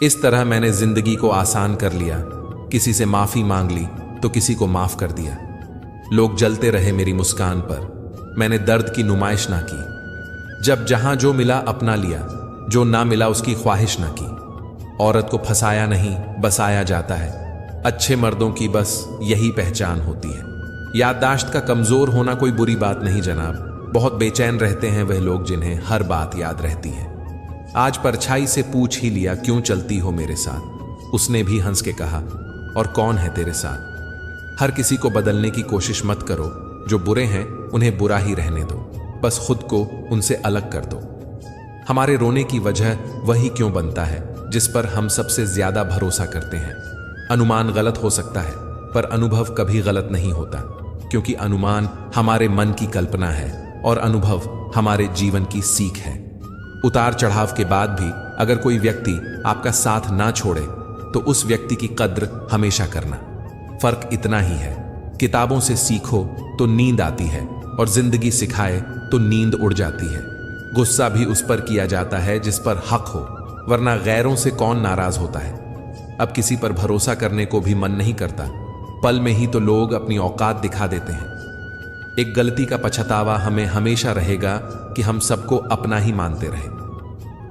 इस तरह मैंने जिंदगी को आसान कर लिया। किसी से माफी मांग ली तो किसी को माफ कर दिया। लोग जलते रहे मेरी मुस्कान पर, मैंने दर्द की नुमाइश ना की। जब जहां जो मिला अपना लिया, जो ना मिला उसकी ख्वाहिश ना की। औरत को फंसाया नहीं बसाया जाता है। अच्छे मर्दों की बस यही पहचान होती है। याददाश्त का कमजोर होना कोई बुरी बात नहीं जनाब। बहुत बेचैन रहते हैं वह लोग जिन्हें हर बात याद रहती है। आज परछाई से पूछ ही लिया, क्यों चलती हो मेरे साथ? उसने भी हंस के कहा, और कौन है तेरे साथ? हर किसी को बदलने की कोशिश मत करो। जो बुरे हैं उन्हें बुरा ही रहने दो, बस खुद को उनसे अलग कर दो। हमारे रोने की वजह वही क्यों बनता है जिस पर हम सबसे ज्यादा भरोसा करते हैं। अनुमान गलत हो सकता है पर अनुभव कभी गलत नहीं होता, क्योंकि अनुमान हमारे मन की कल्पना है और अनुभव हमारे जीवन की सीख है। उतार चढ़ाव के बाद भी अगर कोई व्यक्ति आपका साथ ना छोड़े तो उस व्यक्ति की कद्र हमेशा करना। फर्क इतना ही है, किताबों से सीखो तो नींद आती है और जिंदगी सिखाए तो नींद उड़ जाती है। गुस्सा भी उस पर किया जाता है जिस पर हक हो, वरना गैरों से कौन नाराज होता है। अब किसी पर भरोसा करने को भी मन नहीं करता। पल में ही तो लोग अपनी औकात दिखा देते हैं। एक गलती का पछतावा हमें हमेशा रहेगा कि हम सबको अपना ही मानते रहे।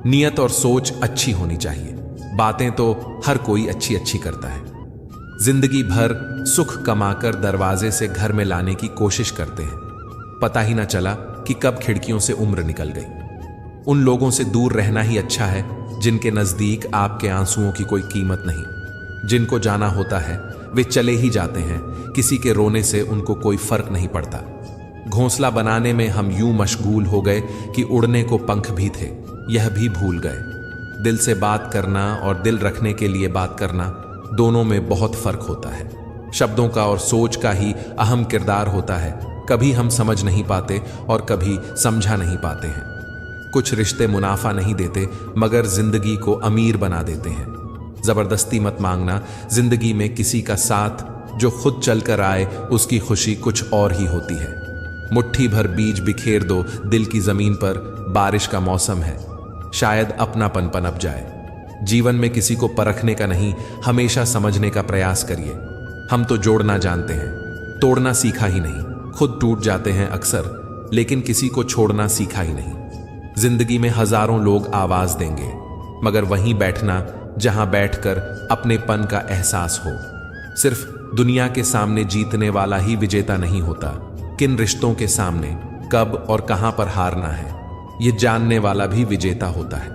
नियत और सोच अच्छी होनी चाहिए। बातें तो हर कोई अच्छी अच्छी करता है। जिंदगी भर सुख कमाकर दरवाजे से घर में लाने की कोशिश करते हैं। पता ही ना चला कि कब खिड़कियों से उम्र निकल गई। उन लोगों से दूर रहना ही अच्छा है जिनके नजदीक आपके आंसुओं की कोई कीमत नहीं। जिनको जाना होता है वे चले ही जाते हैं। किसी के रोने से उनको कोई फर्क नहीं पड़ता। घोंसला बनाने में हम यूं मशगूल हो गए कि उड़ने को पंख भी थे, यह भी भूल गए। दिल से बात करना और दिल रखने के लिए बात करना, दोनों में बहुत फर्क होता है। शब्दों का और सोच का ही अहम किरदार होता है। कभी हम समझ नहीं पाते और कभी समझा नहीं पाते हैं। कुछ रिश्ते मुनाफा नहीं देते मगर जिंदगी को अमीर बना देते हैं। जबरदस्ती मत मांगना जिंदगी में किसी का साथ। जो खुद चलकर आए उसकी खुशी कुछ और ही होती है। मुट्ठी भर बीज बिखेर दो दिल की जमीन पर, बारिश का मौसम है, शायद अपनापन पनप जाए। जीवन में किसी को परखने का नहीं, हमेशा समझने का प्रयास करिए। हम तो जोड़ना जानते हैं, तोड़ना सीखा ही नहीं। खुद टूट जाते हैं अक्सर, लेकिन किसी को छोड़ना सीखा ही नहीं। जिंदगी में हजारों लोग आवाज देंगे, मगर वहीं बैठना जहां बैठकर अपनेपन का एहसास हो। सिर्फ दुनिया के सामने जीतने वाला ही विजेता नहीं होता, किन रिश्तों के सामने कब और कहां पर हारना है ये जानने वाला भी विजेता होता है।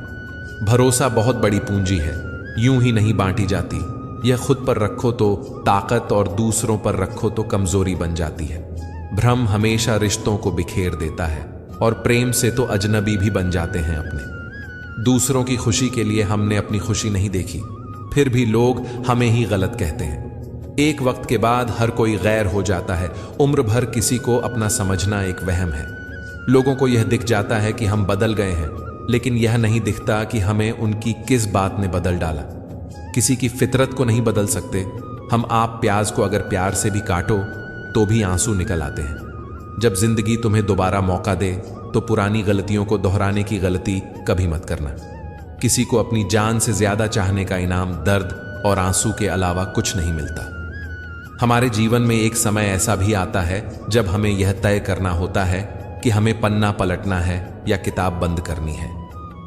भरोसा बहुत बड़ी पूंजी है, यूं ही नहीं बांटी जाती। यह खुद पर रखो तो ताकत और दूसरों पर रखो तो कमजोरी बन जाती है। भ्रम हमेशा रिश्तों को बिखेर देता है और प्रेम से तो अजनबी भी बन जाते हैं अपने। दूसरों की खुशी के लिए हमने अपनी खुशी नहीं देखी, फिर भी लोग हमें ही गलत कहते हैं। एक वक्त के बाद हर कोई गैर हो जाता है। उम्र भर किसी को अपना समझना एक वहम है। लोगों को यह दिख जाता है कि हम बदल गए हैं, लेकिन यह नहीं दिखता कि हमें उनकी किस बात ने बदल डाला। किसी की फितरत को नहीं बदल सकते हम। आप प्याज को अगर प्यार से भी काटो तो भी आंसू निकल आते हैं। जब जिंदगी तुम्हें दोबारा मौका दे तो पुरानी गलतियों को दोहराने की गलती कभी मत करना। किसी को अपनी जान से ज्यादा चाहने का इनाम दर्द और आंसू के अलावा कुछ नहीं मिलता। हमारे जीवन में एक समय ऐसा भी आता है जब हमें यह तय करना होता है कि हमें पन्ना पलटना है या किताब बंद करनी है।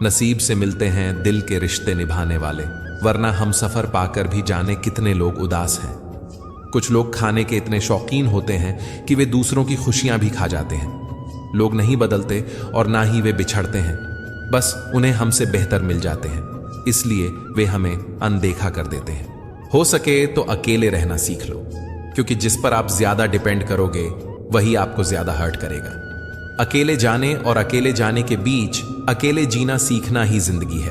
नसीब से मिलते हैं दिल के रिश्ते निभाने वाले, वरना हम सफर पाकर भी जाने कितने लोग उदास हैं। कुछ लोग खाने के इतने शौकीन होते हैं कि वे दूसरों की खुशियां भी खा जाते हैं। लोग नहीं बदलते और ना ही वे बिछड़ते हैं, बस उन्हें हमसे बेहतर मिल जाते हैं, इसलिए वे हमें अनदेखा कर देते हैं। हो सके तो अकेले रहना सीख लो, क्योंकि जिस पर आप ज्यादा डिपेंड करोगे वही आपको ज्यादा हर्ट करेगा। अकेले जाने और अकेले जाने के बीच अकेले जीना सीखना ही जिंदगी है।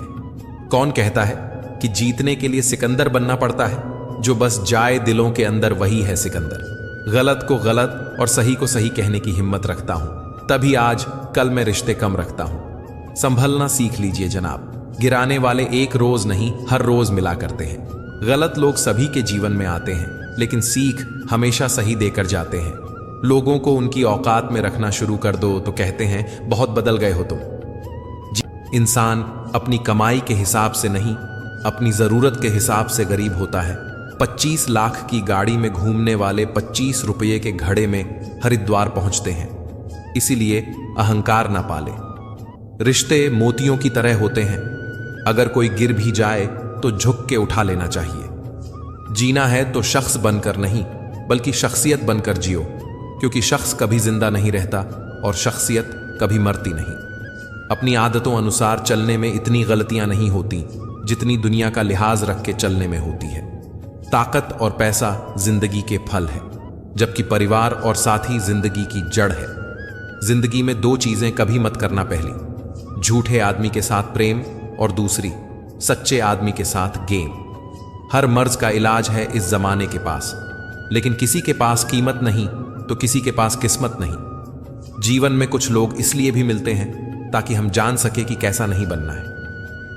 कौन कहता है कि जीतने के लिए सिकंदर बनना पड़ता है? जो बस जाए दिलों के अंदर वही है सिकंदर। गलत को गलत और सही को सही कहने की हिम्मत रखता हूं, तभी आज कल मैं रिश्ते कम रखता हूं। संभलना सीख लीजिए जनाब। गिराने वाले एक रोज नहीं हर रोज मिला करते हैं। गलत लोग सभी के जीवन में आते हैं, लेकिन सीख हमेशा सही देकर जाते हैं। लोगों को उनकी औकात में रखना शुरू कर दो तो कहते हैं बहुत बदल गए हो तुम। इंसान अपनी कमाई के हिसाब से नहीं अपनी जरूरत के हिसाब से गरीब होता है। 25 लाख की गाड़ी में घूमने वाले 25 रुपये के घड़े में हरिद्वार पहुंचते हैं। इसीलिए अहंकार ना पाले। रिश्ते मोतियों की तरह होते हैं, अगर कोई गिर भी जाए तो झुक के उठा लेना चाहिए। जीना है तो शख्स बनकर नहीं, बल्कि शख्सियत बनकर जियो, क्योंकि शख्स कभी जिंदा नहीं रहता और शख्सियत कभी मरती नहीं। अपनी आदतों अनुसार चलने में इतनी गलतियां नहीं होती जितनी दुनिया का लिहाज रख के चलने में होती है। ताकत और पैसा जिंदगी के फल है, जबकि परिवार और साथी जिंदगी की जड़ है। जिंदगी में 2 चीजें कभी मत करना। पहली, झूठे आदमी के साथ प्रेम, और दूसरी, सच्चे आदमी के साथ गेम। हर मर्ज का इलाज है इस जमाने के पास, लेकिन किसी के पास कीमत नहीं तो किसी के पास किस्मत नहीं। जीवन में कुछ लोग इसलिए भी मिलते हैं ताकि हम जान सके कि कैसा नहीं बनना है।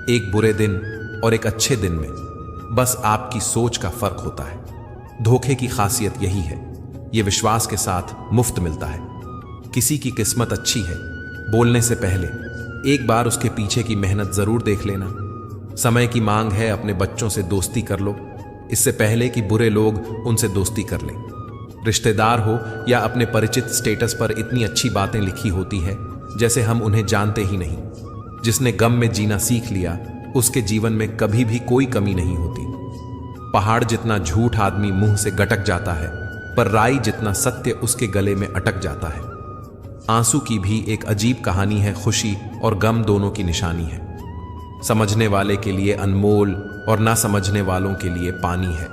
एक बुरे दिन और एक अच्छे दिन में बस आपकी सोच का फर्क होता है। धोखे की खासियत यही है, यह विश्वास के साथ मुफ्त मिलता है। किसी की किस्मत अच्छी है, बोलने से पहले एक बार उसके पीछे की मेहनत जरूर देख लेना। समय की मांग है, अपने बच्चों से दोस्ती कर लो, इससे पहले कि बुरे लोग उनसे दोस्ती कर लें। रिश्तेदार हो या अपने परिचित स्टेटस पर इतनी अच्छी बातें लिखी होती है जैसे हम उन्हें जानते ही नहीं। जिसने गम में जीना सीख लिया उसके जीवन में कभी भी कोई कमी नहीं होती। पहाड़ जितना झूठ आदमी मुंह से गटक जाता है, पर राई जितना सत्य उसके गले में अटक जाता है। आंसू की भी एक अजीब कहानी है, खुशी और गम दोनों की निशानी है। समझने वाले के लिए अनमोल और ना समझने वालों के लिए पानी है।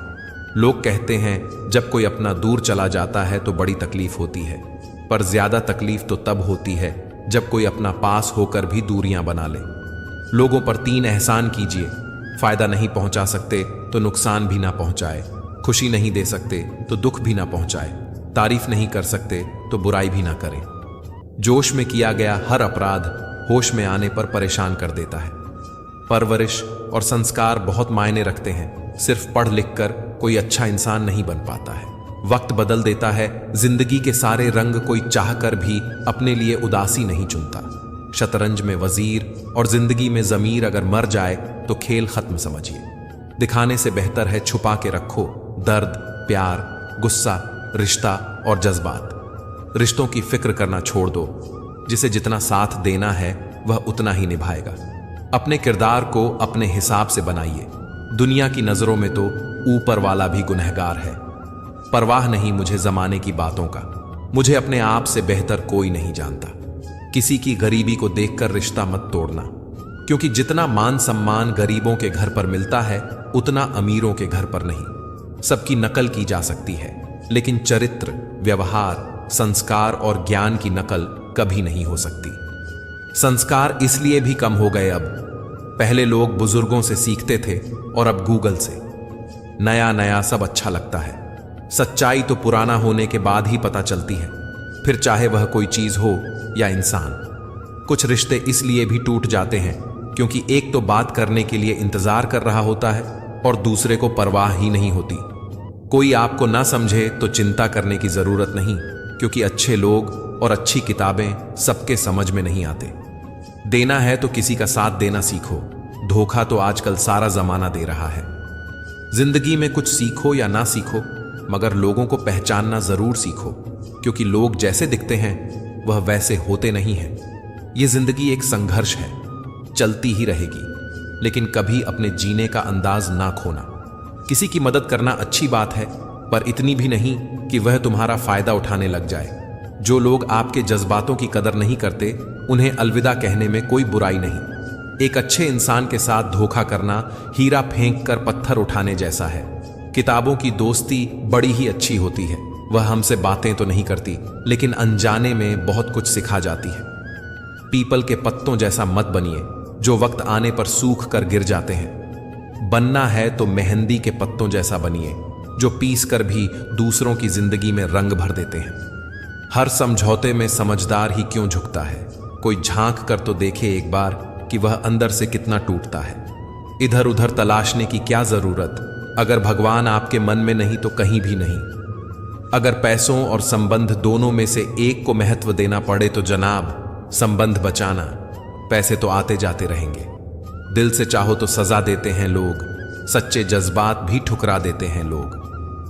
लोग कहते हैं जब कोई अपना दूर चला जाता है तो बड़ी तकलीफ होती है, पर ज्यादा तकलीफ तो तब होती है जब कोई अपना पास होकर भी दूरियां बना ले। लोगों पर 3 एहसान कीजिए, फायदा नहीं पहुंचा सकते तो नुकसान भी ना पहुंचाए, खुशी नहीं दे सकते तो दुख भी ना पहुंचाए, तारीफ नहीं कर सकते तो बुराई भी ना करें। जोश में किया गया हर अपराध होश में आने पर परेशान कर देता है। परवरिश और संस्कार बहुत मायने रखते हैं, सिर्फ पढ़ लिख कर कोई अच्छा इंसान नहीं बन पाता है। वक्त बदल देता है जिंदगी के सारे रंग, कोई चाहकर भी अपने लिए उदासी नहीं चुनता। शतरंज में वजीर और जिंदगी में जमीर अगर मर जाए तो खेल खत्म समझिए। दिखाने से बेहतर है छुपा के रखो दर्द, प्यार, गुस्सा, रिश्ता और जज्बात। रिश्तों की फिक्र करना छोड़ दो, जिसे जितना साथ देना है वह उतना ही निभाएगा। अपने किरदार को अपने हिसाब से बनाइए। दुनिया की नजरों में तो ऊपर वाला भी गुनहगार है। परवाह नहीं मुझे जमाने की बातों का, मुझे अपने आप से बेहतर कोई नहीं जानता। किसी की गरीबी को देखकर रिश्ता मत तोड़ना, क्योंकि जितना मान सम्मान गरीबों के घर पर मिलता है उतना अमीरों के घर पर नहीं। सबकी नकल की जा सकती है, लेकिन चरित्र, व्यवहार, संस्कार और ज्ञान की नकल कभी नहीं हो सकती। संस्कार इसलिए भी कम हो गए अब। पहले लोग बुजुर्गों से सीखते थे और अब गूगल से। नया नया सब अच्छा लगता है, सच्चाई तो पुराना होने के बाद ही पता चलती है, फिर चाहे वह कोई चीज हो या इंसान। कुछ रिश्ते इसलिए भी टूट जाते हैं क्योंकि एक तो बात करने के लिए इंतजार कर रहा होता है और दूसरे को परवाह ही नहीं होती। कोई आपको ना समझे तो चिंता करने की जरूरत नहीं, क्योंकि अच्छे लोग और अच्छी किताबें सबके समझ में नहीं आते। देना है तो किसी का साथ देना सीखो, धोखा तो आजकल सारा जमाना दे रहा है। जिंदगी में कुछ सीखो या ना सीखो, मगर लोगों को पहचानना जरूर सीखो, क्योंकि लोग जैसे दिखते हैं वह वैसे होते नहीं हैं। यह जिंदगी एक संघर्ष है, चलती ही रहेगी, लेकिन कभी अपने जीने का अंदाज ना खोना। किसी की मदद करना अच्छी बात है, पर इतनी भी नहीं कि वह तुम्हारा फायदा उठाने लग जाए। जो लोग आपके जज्बातों की कदर नहीं करते उन्हें अलविदा कहने में कोई बुराई नहीं। एक अच्छे इंसान के साथ धोखा करना हीरा फेंक कर पत्थर उठाने जैसा है। किताबों की दोस्ती बड़ी ही अच्छी होती है, वह हमसे बातें तो नहीं करती, लेकिन अनजाने में बहुत कुछ सिखा जाती है। पीपल के पत्तों जैसा मत बनिए जो वक्त आने पर सूख कर गिर जाते हैं। बनना है तो मेहंदी के पत्तों जैसा बनिए जो पीस कर भी दूसरों की जिंदगी में रंग भर देते हैं। हर समझौते में समझदार ही क्यों झुकता है, कोई झांक कर तो देखे एक बार कि वह अंदर से कितना टूटता है। इधर उधर तलाशने की क्या जरूरत, अगर भगवान आपके मन में नहीं तो कहीं भी नहीं। अगर पैसों और संबंध दोनों में से एक को महत्व देना पड़े तो जनाब संबंध बचाना, पैसे तो आते जाते रहेंगे। दिल से चाहो तो सजा देते हैं लोग, सच्चे जज्बात भी ठुकरा देते हैं लोग।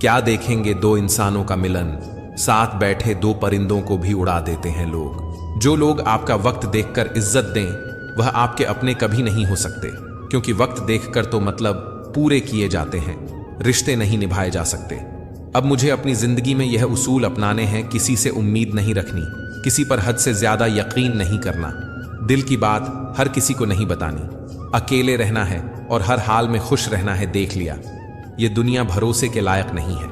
क्या देखेंगे दो इंसानों का मिलन, साथ बैठे दो परिंदों को भी उड़ा देते हैं लोग। जो लोग आपका वक्त देखकर इज्जत दें, वह आपके अपने कभी नहीं हो सकते, क्योंकि वक्त देखकर तो मतलब पूरे किए जाते हैं, रिश्ते नहीं निभाए जा सकते। अब मुझे अपनी जिंदगी में यह उसूल अपनाने हैं, किसी से उम्मीद नहीं रखनी, किसी पर हद से ज्यादा यकीन नहीं करना, दिल की बात हर किसी को नहीं बतानी, अकेले रहना है और हर हाल में खुश रहना है। देख लिया, ये दुनिया भरोसे के लायक नहीं है।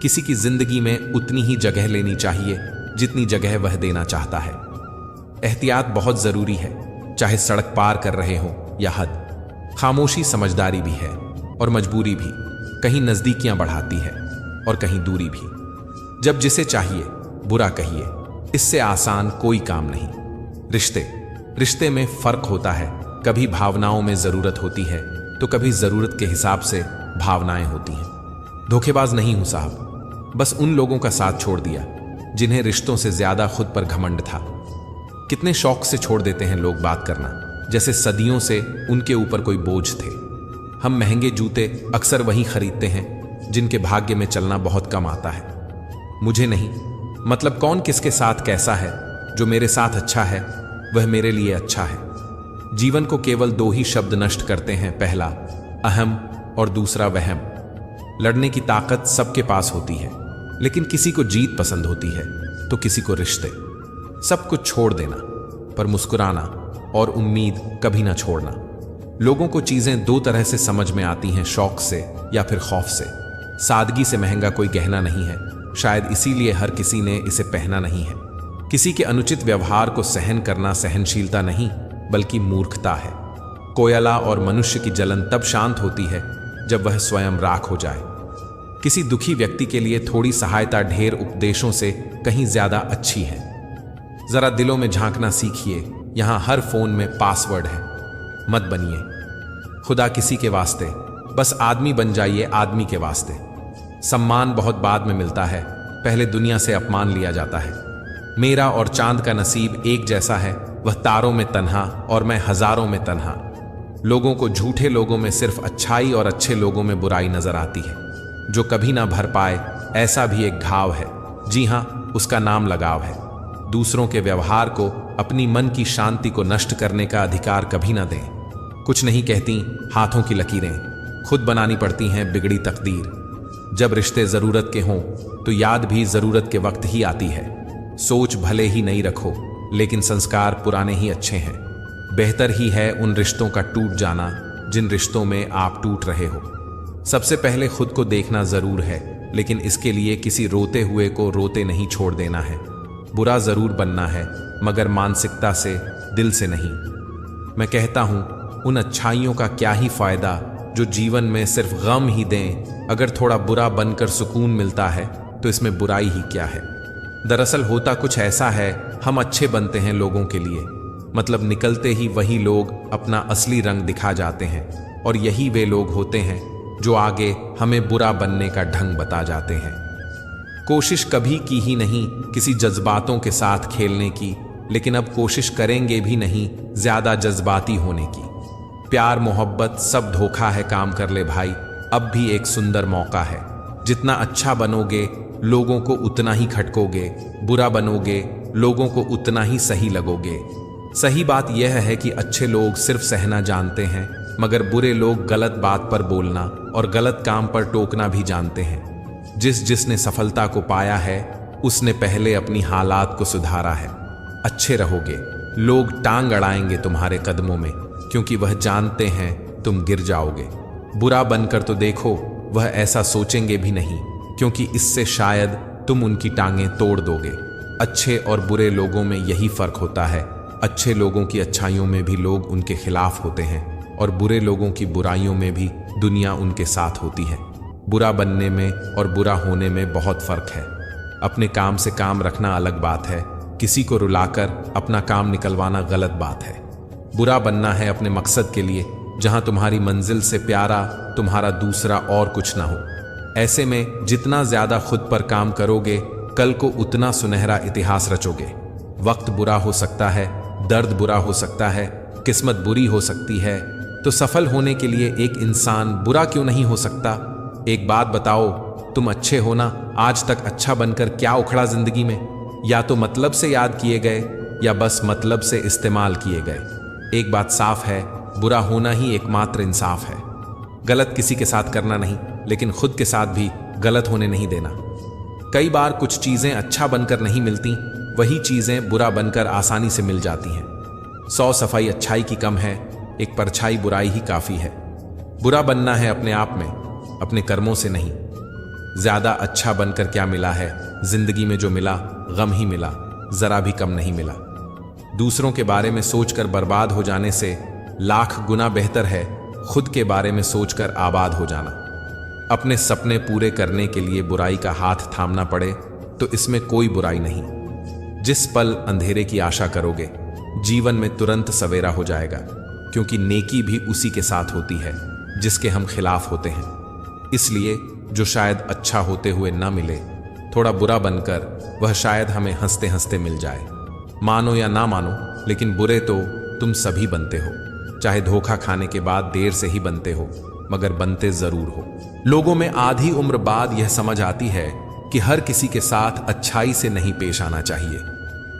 किसी की जिंदगी में उतनी ही जगह लेनी चाहिए जितनी जगह वह देना चाहता है। एहतियात बहुत जरूरी है, चाहे सड़क पार कर रहे हो या हद। खामोशी समझदारी भी है और मजबूरी भी, कहीं नजदीकियां बढ़ाती है और कहीं दूरी भी। जब जिसे चाहिए बुरा कहिए, इससे आसान कोई काम नहीं। रिश्ते में फर्क होता है, कभी भावनाओं में जरूरत होती है तो कभी जरूरत के हिसाब से भावनाएं होती हैं। धोखेबाज नहीं हूं साहब, बस उन लोगों का साथ छोड़ दिया जिन्हें रिश्तों से ज्यादा खुद पर घमंड था। कितने शौक से छोड़ देते हैं लोग बात करना, जैसे सदियों से उनके ऊपर कोई बोझ थे। हम महंगे जूते अक्सर वही खरीदते हैं जिनके भाग्य में चलना बहुत कम आता है। मुझे नहीं मतलब कौन किसके साथ कैसा है, जो मेरे साथ अच्छा है वह मेरे लिए अच्छा है। जीवन को केवल दो ही शब्द नष्ट करते हैं, पहला अहम और दूसरा वहम। लड़ने की ताकत सबके पास होती है, लेकिन किसी को जीत पसंद होती है तो किसी को रिश्ते। सब कुछ छोड़ देना, पर मुस्कुराना और उम्मीद कभी ना छोड़ना। लोगों को चीजें दो तरह से समझ में आती हैं, शौक से या फिर खौफ से। सादगी से महंगा कोई गहना नहीं है, शायद इसीलिए हर किसी ने इसे पहना नहीं है। किसी के अनुचित व्यवहार को सहन करना सहनशीलता नहीं बल्कि मूर्खता है। कोयला और मनुष्य की जलन तब शांत होती है जब वह स्वयं राख हो जाए। किसी दुखी व्यक्ति के लिए थोड़ी सहायता ढेर उपदेशों से कहीं ज्यादा अच्छी है। जरा दिलों में झांकना सीखिए, यहां हर फोन में पासवर्ड है। मत बनिए खुदा किसी के वास्ते, बस आदमी बन जाइए आदमी के वास्ते। सम्मान बहुत बाद में मिलता है, पहले दुनिया से अपमान लिया जाता है। मेरा और चांद का नसीब एक जैसा है, वह तारों में तन्हा और मैं हजारों में तन्हा। लोगों को झूठे लोगों में सिर्फ अच्छाई और अच्छे लोगों में बुराई नजर आती है। जो कभी ना भर पाए ऐसा भी एक घाव है, जी हां उसका नाम लगाव है। दूसरों के व्यवहार को, अपनी मन की शांति को नष्ट करने का अधिकार कभी ना दें। कुछ नहीं कहती हाथों की लकीरें, खुद बनानी पड़ती हैं बिगड़ी तकदीर। जब रिश्ते जरूरत के हों तो याद भी जरूरत के वक्त ही आती है। सोच भले ही नई रखो, लेकिन संस्कार पुराने ही अच्छे हैं। बेहतर ही है उन रिश्तों का टूट जाना जिन रिश्तों में आप टूट रहे हो। सबसे पहले खुद को देखना जरूर है, लेकिन इसके लिए किसी रोते हुए को रोते नहीं छोड़ देना है। बुरा जरूर बनना है, मगर मानसिकता से, दिल से नहीं। मैं कहता हूं, उन अच्छाइयों का क्या ही फायदा जो जीवन में सिर्फ गम ही दें। अगर थोड़ा बुरा बनकर सुकून मिलता है तो इसमें बुराई ही क्या है। दरअसल होता कुछ ऐसा है, हम अच्छे बनते हैं लोगों के लिए, मतलब निकलते ही वही लोग अपना असली रंग दिखा जाते हैं, और यही वे लोग होते हैं जो आगे हमें बुरा बनने का ढंग बता जाते हैं। कोशिश कभी की ही नहीं किसी जज्बातों के साथ खेलने की, लेकिन अब कोशिश करेंगे भी नहीं ज्यादा जज्बाती होने की। प्यार मोहब्बत सब धोखा है, काम कर ले भाई, अब भी एक सुंदर मौका है। जितना अच्छा बनोगे लोगों को उतना ही खटकोगे, बुरा बनोगे लोगों को उतना ही सही लगोगे। सही बात यह है कि अच्छे लोग सिर्फ सहना जानते हैं, मगर बुरे लोग गलत बात पर बोलना और गलत काम पर टोकना भी जानते हैं। जिसने सफलता को पाया है उसने पहले अपनी हालात को सुधारा है। अच्छे रहोगे, लोग टांग अड़ाएंगे तुम्हारे कदमों में, क्योंकि वह जानते हैं तुम गिर जाओगे। बुरा बनकर तो देखो, वह ऐसा सोचेंगे भी नहीं, क्योंकि इससे शायद तुम उनकी टांगें तोड़ दोगे। अच्छे और बुरे लोगों में यही फर्क होता है। अच्छे लोगों की अच्छाइयों में भी लोग उनके खिलाफ होते हैं, और बुरे लोगों की बुराइयों में भी दुनिया उनके साथ होती है। बुरा बनने में और बुरा होने में बहुत फर्क है। अपने काम से काम रखना अलग बात है, किसी को रुलाकर अपना काम निकलवाना गलत बात है। बुरा बनना है अपने मकसद के लिए, जहां तुम्हारी मंजिल से प्यारा तुम्हारा दूसरा और कुछ ना हो। ऐसे में जितना ज्यादा खुद पर काम करोगे, कल को उतना सुनहरा इतिहास रचोगे। वक्त बुरा हो सकता है, दर्द बुरा हो सकता है, किस्मत बुरी हो सकती है, तो सफल होने के लिए एक इंसान बुरा क्यों नहीं हो सकता? एक बात बताओ, तुम अच्छे हो ना? आज तक अच्छा बनकर क्या उखड़ा जिंदगी में? या तो मतलब से याद किए गए या बस मतलब से इस्तेमाल किए गए। एक बात साफ है, बुरा होना ही एकमात्र इंसाफ है। गलत किसी के साथ करना नहीं, लेकिन खुद के साथ भी गलत होने नहीं देना। कई बार कुछ चीजें अच्छा बनकर नहीं मिलती, वही चीजें बुरा बनकर आसानी से मिल जाती हैं। 100 सफाई अच्छाई की कम है, एक परछाई बुराई ही काफी है। बुरा बनना है अपने आप में, अपने कर्मों से नहीं। ज्यादा अच्छा बनकर क्या मिला है? जिंदगी में जो मिला गम ही मिला, जरा भी कम नहीं मिला। दूसरों के बारे में सोचकर बर्बाद हो जाने से लाख गुना बेहतर है खुद के बारे में सोचकर आबाद हो जाना। अपने सपने पूरे करने के लिए बुराई का हाथ थामना पड़े तो इसमें कोई बुराई नहीं। जिस पल अंधेरे की आशा करोगे, जीवन में तुरंत सवेरा हो जाएगा, क्योंकि नेकी भी उसी के साथ होती है जिसके हम खिलाफ होते हैं। इसलिए जो शायद अच्छा होते हुए न मिले, थोड़ा बुरा बनकर वह शायद हमें हंसते हंसते मिल जाए। मानो या ना मानो, लेकिन बुरे तो तुम सभी बनते हो। चाहे धोखा खाने के बाद देर से ही बनते हो, मगर बनते जरूर हो। लोगों में आधी उम्र बाद यह समझ आती है कि हर किसी के साथ अच्छाई से नहीं पेश आना चाहिए,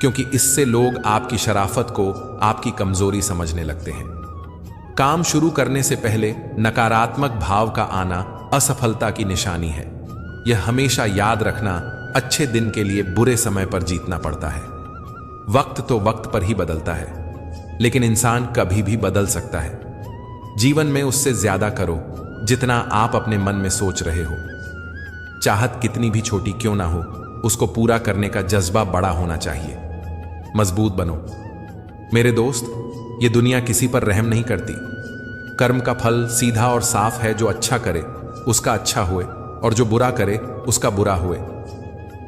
क्योंकि इससे लोग आपकी शराफत को आपकी कमजोरी समझने लगते हैं। काम शुरू करने से पहले नकारात्मक भाव का आना असफलता की निशानी है। यह हमेशा याद रखना, अच्छे दिन के लिए बुरे समय पर जीतना पड़ता है। वक्त तो वक्त पर ही बदलता है, लेकिन इंसान कभी भी बदल सकता है। जीवन में उससे ज्यादा करो जितना आप अपने मन में सोच रहे हो। चाहत कितनी भी छोटी क्यों ना हो, उसको पूरा करने का जज्बा बड़ा होना चाहिए। मजबूत बनो मेरे दोस्त। ये दुनिया किसी पर रहम नहीं करती। कर्म का फल सीधा और साफ है। जो अच्छा करे उसका अच्छा हुए, और जो बुरा करे उसका बुरा हुए।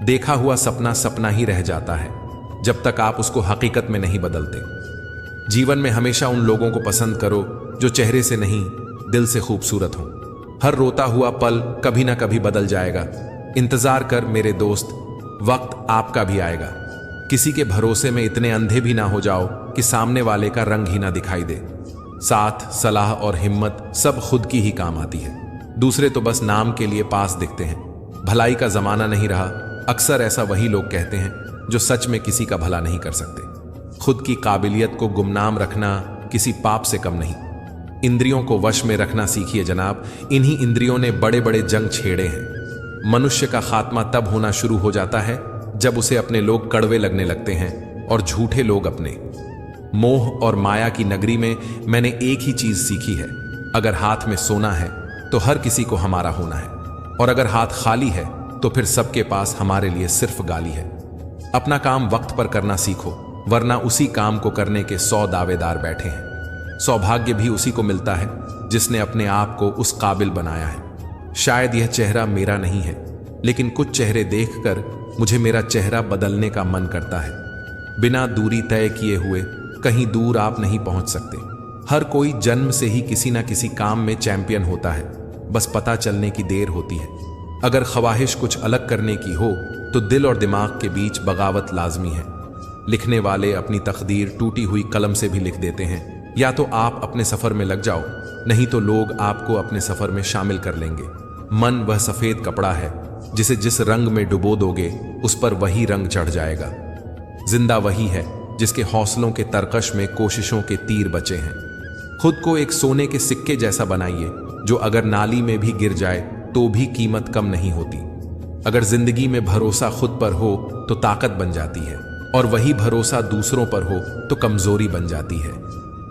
देखा हुआ सपना सपना ही रह जाता है जब तक आप उसको हकीकत में नहीं बदलते। जीवन में हमेशा उन लोगों को पसंद करो जो चेहरे से नहीं, दिल से खूबसूरत हो। हर रोता हुआ पल कभी ना कभी बदल जाएगा। इंतजार कर मेरे दोस्त, वक्त आपका भी आएगा। किसी के भरोसे में इतने अंधे भी ना हो जाओ कि सामने वाले का रंग ही ना दिखाई दे। साथ, सलाह और हिम्मत सब खुद की ही काम आती है। दूसरे तो बस नाम के लिए पास दिखते हैं। भलाई का जमाना नहीं रहा। अक्सर ऐसा वही लोग कहते हैं जो सच में किसी का भला नहीं कर सकते। खुद की काबिलियत को गुमनाम रखना किसी पाप से कम नहीं। इंद्रियों को वश में रखना सीखिए जनाब। इन्हीं इंद्रियों ने बड़े बड़े जंग छेड़े हैं। मनुष्य का खात्मा तब होना शुरू हो जाता है जब उसे अपने लोग कड़वे लगने लगते हैं और झूठे लोग अपने। मोह और माया की नगरी में मैंने एक ही चीज सीखी है, अगर हाथ में सोना है तो हर किसी को हमारा होना है, और अगर हाथ खाली है तो फिर सबके पास हमारे लिए सिर्फ गाली है। अपना काम वक्त पर करना सीखो, वरना उसी काम को करने के 100 दावेदार बैठे हैं। सौभाग्य भी उसी को मिलता है जिसने अपने आप को उस काबिल बनाया है। शायद यह चेहरा मेरा नहीं है, लेकिन कुछ चेहरे देखकर मुझे मेरा चेहरा बदलने का मन करता है। बिना दूरी तय किए हुए कहीं दूर आप नहीं पहुंच सकते। हर कोई जन्म से ही किसी ना किसी काम में चैंपियन होता है, बस पता चलने की देर होती है। अगर ख्वाहिश कुछ अलग करने की हो तो दिल और दिमाग के बीच बगावत लाजमी है। लिखने वाले अपनी तकदीर टूटी हुई कलम से भी लिख देते हैं। या तो आप अपने सफर में लग जाओ, नहीं तो लोग आपको अपने सफर में शामिल कर लेंगे। मन वह सफेद कपड़ा है जिसे जिस रंग में डुबो दोगे उस पर वही रंग चढ़ जाएगा। जिंदा वही है जिसके हौसलों के तरकश में कोशिशों के तीर बचे हैं। खुद को एक सोने के सिक्के जैसा बनाइए जो अगर नाली में भी गिर जाए तो भी कीमत कम नहीं होती। अगर जिंदगी में भरोसा खुद पर हो तो ताकत बन जाती है, और वही भरोसा दूसरों पर हो तो कमजोरी बन जाती है।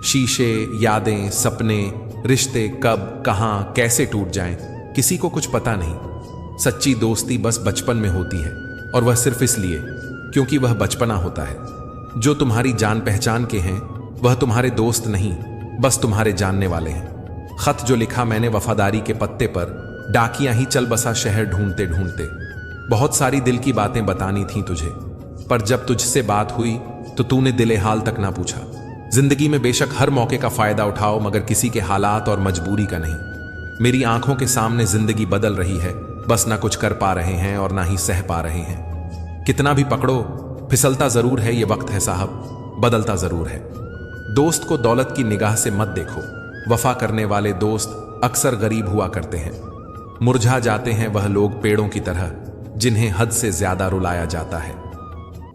शीशे, यादें, सपने, रिश्ते कब, कहां, कैसे टूट जाएं, किसी को कुछ पता नहीं। सच्ची दोस्ती बस बचपन में होती है, और वह सिर्फ इसलिए क्योंकि वह बचपना होता है। जो तुम्हारी जान पहचान के हैं वह तुम्हारे दोस्त नहीं, बस तुम्हारे जानने वाले हैं। खत जो लिखा मैंने वफादारी के पत्ते पर, डाकिया ही चल बसा शहर ढूंढते ढूंढते। बहुत सारी दिल की बातें बतानी थी तुझे, पर जब तुझसे बात हुई तो तूने दिले हाल तक ना पूछा। जिंदगी में बेशक हर मौके का फायदा उठाओ, मगर किसी के हालात और मजबूरी का नहीं। मेरी आंखों के सामने जिंदगी बदल रही है, बस ना कुछ कर पा रहे हैं और ना ही सह पा रहे हैं। कितना भी पकड़ो फिसलता जरूर है। ये वक्त है साहब, बदलता जरूर है। दोस्त को दौलत की निगाह से मत देखो। वफा करने वाले दोस्त अक्सर गरीब हुआ करते हैं। मुरझा जाते हैं वह लोग पेड़ों की तरह जिन्हें हद से ज्यादा रुलाया जाता है।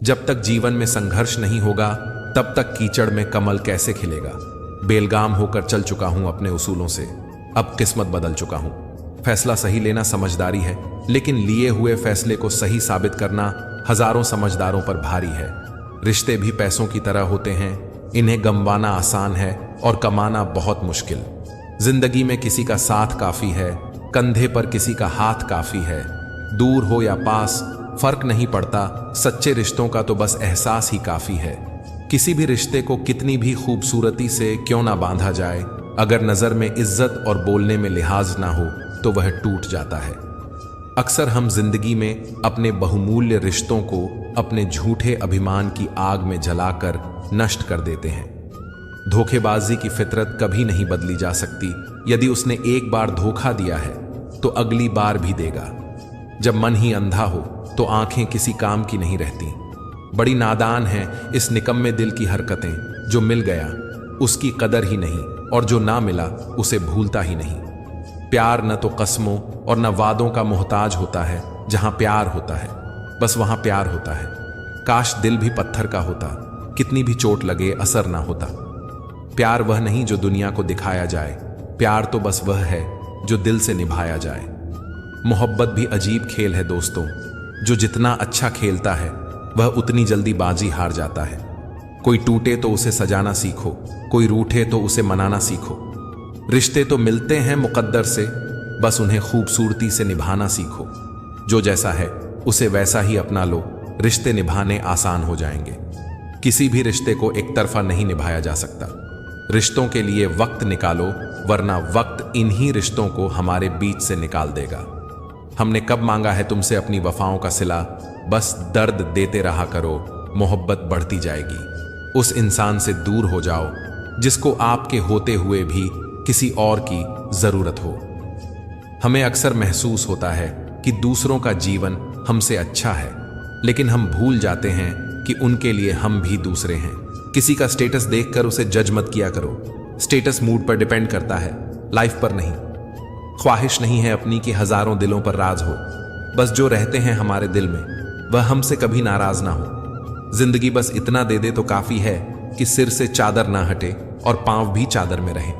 जब तक जीवन में संघर्ष नहीं होगा तब तक कीचड़ में कमल कैसे खिलेगा। बेलगाम होकर चल चुका हूं अपने उसूलों से, अब किस्मत बदल चुका हूं। फैसला सही लेना समझदारी है, लेकिन लिए हुए फैसले को सही साबित करना हजारों समझदारों पर भारी है। रिश्ते भी पैसों की तरह होते हैं, इन्हें गंवाना आसान है और कमाना बहुत मुश्किल। जिंदगी में किसी का साथ काफी है, कंधे पर किसी का हाथ काफी है। दूर हो या पास फर्क नहीं पड़ता, सच्चे रिश्तों का तो बस एहसास ही काफी है। किसी भी रिश्ते को कितनी भी खूबसूरती से क्यों ना बांधा जाए, अगर नजर में इज्जत और बोलने में लिहाज ना हो तो वह टूट जाता है। अक्सर हम जिंदगी में अपने बहुमूल्य रिश्तों को अपने झूठे अभिमान की आग में जलाकर नष्ट कर देते हैं। धोखेबाजी की फितरत कभी नहीं बदली जा सकती। यदि उसने एक बार धोखा दिया है तो अगली बार भी देगा। जब मन ही अंधा हो तो आंखें किसी काम की नहीं रहती। बड़ी नादान है इस निकम्मे दिल की हरकतें, जो मिल गया उसकी कदर ही नहीं और जो ना मिला उसे भूलता ही नहीं। प्यार न तो कस्मों और न वादों का मोहताज होता है। जहां प्यार होता है बस वहां प्यार होता है। काश दिल भी पत्थर का होता, कितनी भी चोट लगे असर ना होता। प्यार वह नहीं जो दुनिया को दिखाया जाए, प्यार तो बस वह है जो दिल से निभाया जाए। मोहब्बत भी अजीब खेल है दोस्तों, जो जितना अच्छा खेलता है वह उतनी जल्दी बाजी हार जाता है। कोई टूटे तो उसे सजाना सीखो, कोई रूठे तो उसे मनाना सीखो। रिश्ते तो मिलते हैं मुकद्दर से, बस उन्हें खूबसूरती से निभाना सीखो। जो जैसा है उसे वैसा ही अपना लो, रिश्ते निभाने आसान हो जाएंगे। किसी भी रिश्ते को एक तरफा नहीं निभाया जा सकता। रिश्तों के लिए वक्त निकालो, वरना वक्त इन्हीं रिश्तों को हमारे बीच से निकाल देगा। हमने कब मांगा है तुमसे अपनी वफाओं का सिला, बस दर्द देते रहा करो, मोहब्बत बढ़ती जाएगी। उस इंसान से दूर हो जाओ जिसको आपके होते हुए भी किसी और की जरूरत हो। हमें अक्सर महसूस होता है कि दूसरों का जीवन हमसे अच्छा है, लेकिन हम भूल जाते हैं कि उनके लिए हम भी दूसरे हैं। किसी का स्टेटस देखकर उसे जज मत किया करो। स्टेटस मूड पर डिपेंड करता है, लाइफ पर नहीं। ख्वाहिश नहीं है अपनी कि हजारों दिलों पर राज हो, बस जो रहते हैं हमारे दिल में वह हमसे कभी नाराज ना हो। जिंदगी बस इतना दे दे तो काफी है कि सिर से चादर ना हटे और पांव भी चादर में रहे।